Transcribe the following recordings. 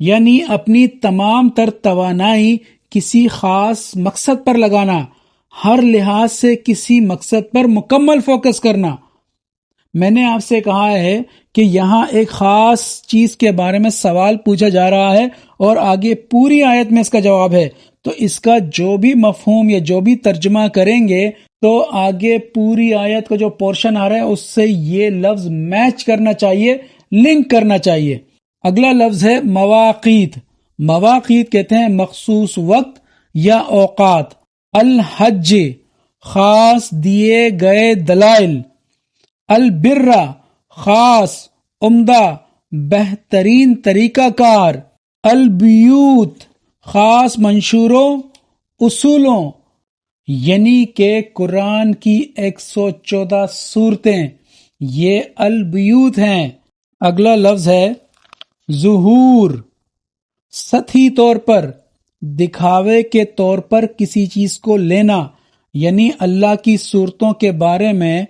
یعنی اپنی تمام تر توانائی کسی خاص مقصد پر لگانا، ہر لحاظ سے کسی مقصد پر مکمل فوکس کرنا۔ میں نے آپ سے کہا ہے کہ یہاں ایک خاص چیز کے بارے میں سوال پوچھا جا رہا ہے اور آگے پوری آیت میں اس کا جواب ہے، تو اس کا جو بھی مفہوم یا جو بھی ترجمہ کریں گے تو آگے پوری آیت کا جو پورشن آ رہا ہے اس سے یہ لفظ میچ کرنا چاہیے، لنک کرنا چاہیے۔ اگلا لفظ ہے مواقیت۔ مواقیت کہتے ہیں مخصوص وقت یا اوقات۔ الحج خاص دیے گئے دلائل۔ البر خاص، عمدہ، بہترین طریقہ کار۔ البیوت خاص منشوروں، اصولوں، یعنی کہ قرآن کی 114 صورتیں یہ البیوت ہیں۔ اگلا لفظ ہے ظہور۔ سطحی طور پر، دکھاوے کے طور پر کسی چیز کو لینا، یعنی اللہ کی صورتوں کے بارے میں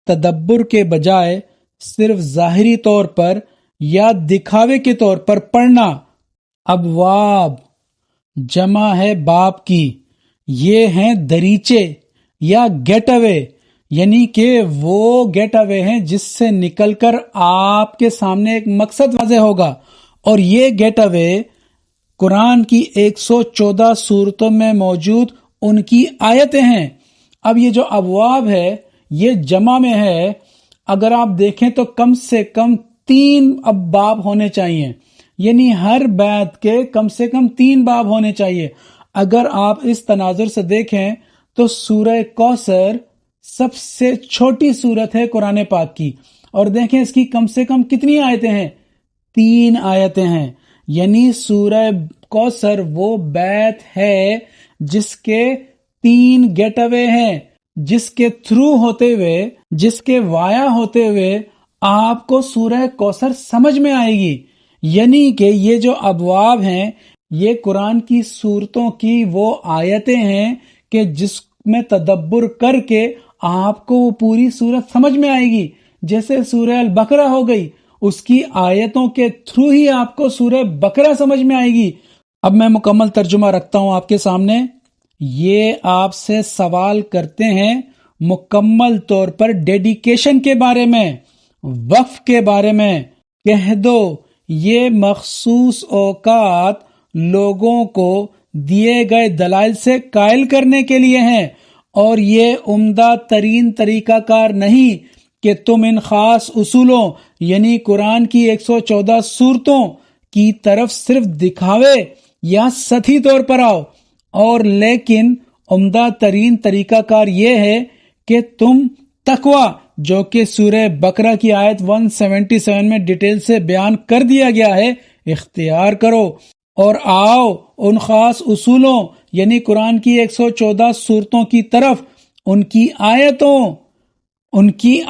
تدبر کے بجائے صرف ظاہری طور پر یا دکھاوے کے طور پر پڑھنا۔ ابواب جمع ہے باب کی، یہ ہیں دریچے یا گیٹ اوے، یعنی کہ وہ گیٹ اوے ہیں جس سے نکل کر آپ کے سامنے ایک مقصد واضح ہوگا، اور یہ گیٹ اوے قرآن کی 114 صورتوں میں موجود ان کی آیتیں ہیں۔ اب یہ جو ابواب ہے یہ جمع میں ہے، اگر آپ دیکھیں تو کم سے کم 3 ابواب ہونے چاہیے، یعنی ہر بیت کے کم سے کم 3 باب ہونے چاہیے۔ اگر آپ اس تناظر سے دیکھیں تو سورہ کوثر سب سے چھوٹی سورت ہے قرآن پاک کی، اور دیکھیں اس کی کم سے کم کتنی آیتیں ہیں، 3 آیتیں ہیں، یعنی سورہ کوثر وہ بیت ہے جس کے 3 گیٹ اوے ہیں، جس کے تھرو ہوتے ہوئے، جس کے وایا ہوتے ہوئے آپ کو سورہ کوثر سمجھ میں آئے گی۔ یعنی کہ یہ جو ابواب ہیں یہ قرآن کی صورتوں کی وہ آیتیں ہیں کہ جس میں تدبر کر کے آپ کو وہ پوری صورت سمجھ میں آئے گی۔ جیسے سورہ البقرہ ہو گئی، اس کی آیتوں کے تھرو ہی آپ کو سورہ بقرہ سمجھ میں آئے گی۔ اب میں مکمل ترجمہ رکھتا ہوں آپ کے سامنے۔ یہ آپ سے سوال کرتے ہیں مکمل طور پر ڈیڈیکیشن کے بارے میں، وقف کے بارے میں۔ کہہ دو یہ مخصوص اوقات لوگوں کو دیے گئے دلائل سے قائل کرنے کے لیے ہیں، اور یہ عمدہ ترین طریقہ کار نہیں کہ تم ان خاص اصولوں یعنی قرآن کی 114 صورتوں کی طرف صرف دکھاوے یا سطحی طور پر آؤ، اور لیکن عمدہ ترین طریقہ کار یہ ہے کہ تم تقوی، جو کہ سورہ بقرہ کی آیت 177 میں ڈیٹیل سے بیان کر دیا گیا ہے، اختیار کرو اور آؤ ان خاص اصولوں یعنی قرآن کی 114 صورتوں کی طرف۔ ان کی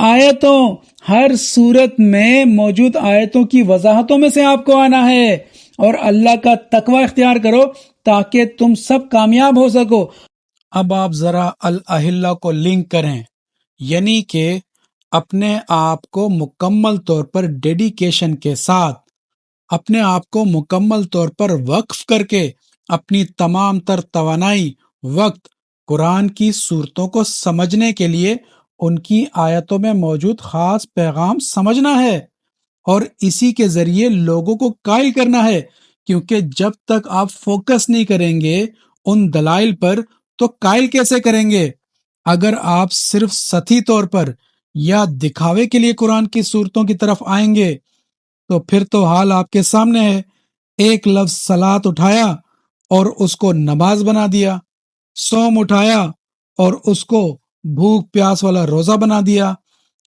آیتوں ہر صورت میں موجود آیتوں کی وضاحتوں میں سے آپ کو آنا ہے، اور اللہ کا تقوی اختیار کرو تاکہ تم سب کامیاب ہو سکو۔ اب آپ ذرا الاحلہ کو لنک کریں، یعنی کہ اپنے آپ کو مکمل طور پر ڈیڈیکیشن کے ساتھ، اپنے آپ کو مکمل طور پر وقف کر کے اپنی تمام تر توانائی، وقت قرآن کی صورتوں کو سمجھنے کے لیے ان کی آیتوں میں موجود خاص پیغام سمجھنا ہے، اور اسی کے ذریعے لوگوں کو قائل کرنا ہے، کیونکہ جب تک آپ فوکس نہیں کریں گے ان دلائل پر تو قائل کیسے کریں گے؟ اگر آپ صرف سطحی طور پر یا دکھاوے کے لیے قرآن کی صورتوں کی طرف آئیں گے تو پھر تو حال آپ کے سامنے ہے۔ ایک لفظ صلاۃ اٹھایا اور اس کو نماز بنا دیا، صوم اٹھایا اور اس کو بھوک پیاس والا روزہ بنا دیا،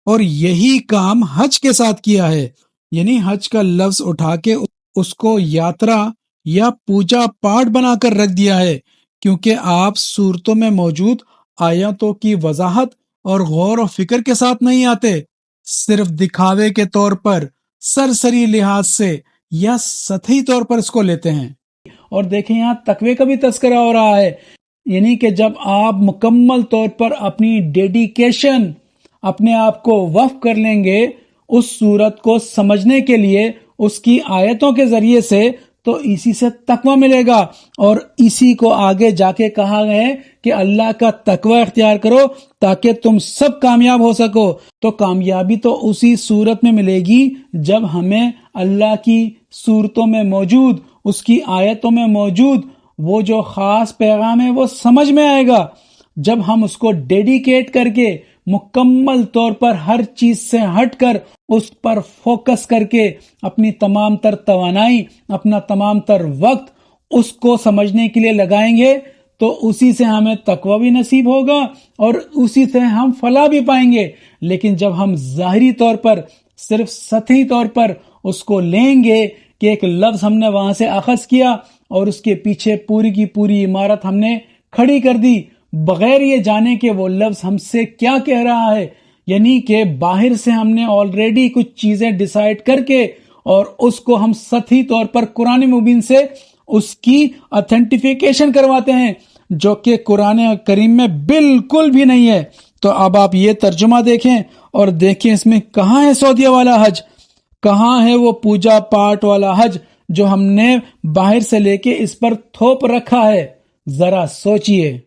اور یہی کام حج کے ساتھ کیا ہے، یعنی حج کا لفظ اٹھا کے اس کو یاترا یا پوجا پاٹ بنا کر رکھ دیا ہے، کیونکہ آپ صورتوں میں موجود آیاتوں کی وضاحت اور غور و فکر کے ساتھ نہیں آتے، صرف دکھاوے کے طور پر، سرسری لحاظ سے یا سطحی طور پر اس کو لیتے ہیں۔ اور دیکھیں یہاں تقوی کا بھی تذکرہ ہو رہا ہے، یعنی کہ جب آپ مکمل طور پر اپنی ڈیڈیکیشن، اپنے آپ کو وقف کر لیں گے اس صورت کو سمجھنے کے لیے اس کی آیتوں کے ذریعے سے، تو اسی سے تقوی ملے گا، اور اسی کو آگے جا کے کہا گیا ہے کہ اللہ کا تقوی اختیار کرو تاکہ تم سب کامیاب ہو سکو۔ تو کامیابی تو اسی صورت میں ملے گی جب ہمیں اللہ کی صورتوں میں موجود، اس کی آیتوں میں موجود وہ جو خاص پیغام ہے وہ سمجھ میں آئے گا، جب ہم اس کو ڈیڈیکیٹ کر کے مکمل طور پر ہر چیز سے ہٹ کر اس پر فوکس کر کے اپنی تمام تر توانائی، اپنا تمام تر وقت اس کو سمجھنے کے لیے لگائیں گے، تو اسی سے ہمیں تقوی بھی نصیب ہوگا اور اسی سے ہم فلاح بھی پائیں گے۔ لیکن جب ہم ظاہری طور پر، صرف سطحی طور پر اس کو لیں گے کہ ایک لفظ ہم نے وہاں سے اخذ کیا اور اس کے پیچھے پوری کی پوری عمارت ہم نے کھڑی کر دی، بغیر یہ جانے کہ وہ لفظ ہم سے کیا کہہ رہا ہے، یعنی کہ باہر سے ہم نے آلریڈی کچھ چیزیں ڈیسائیڈ کر کے اور اس کو ہم سطحی طور پر قرآن مبین سے اس کی اتھینٹیفیکیشن کرواتے ہیں، جو کہ قرآن کریم میں بالکل بھی نہیں ہے۔ تو اب آپ یہ ترجمہ دیکھیں اور دیکھیں اس میں کہاں ہے سعودیہ والا حج، کہاں ہے وہ پوجا پاٹ والا حج جو ہم نے باہر سے لے کے اس پر تھوپ رکھا ہے، ذرا سوچئے۔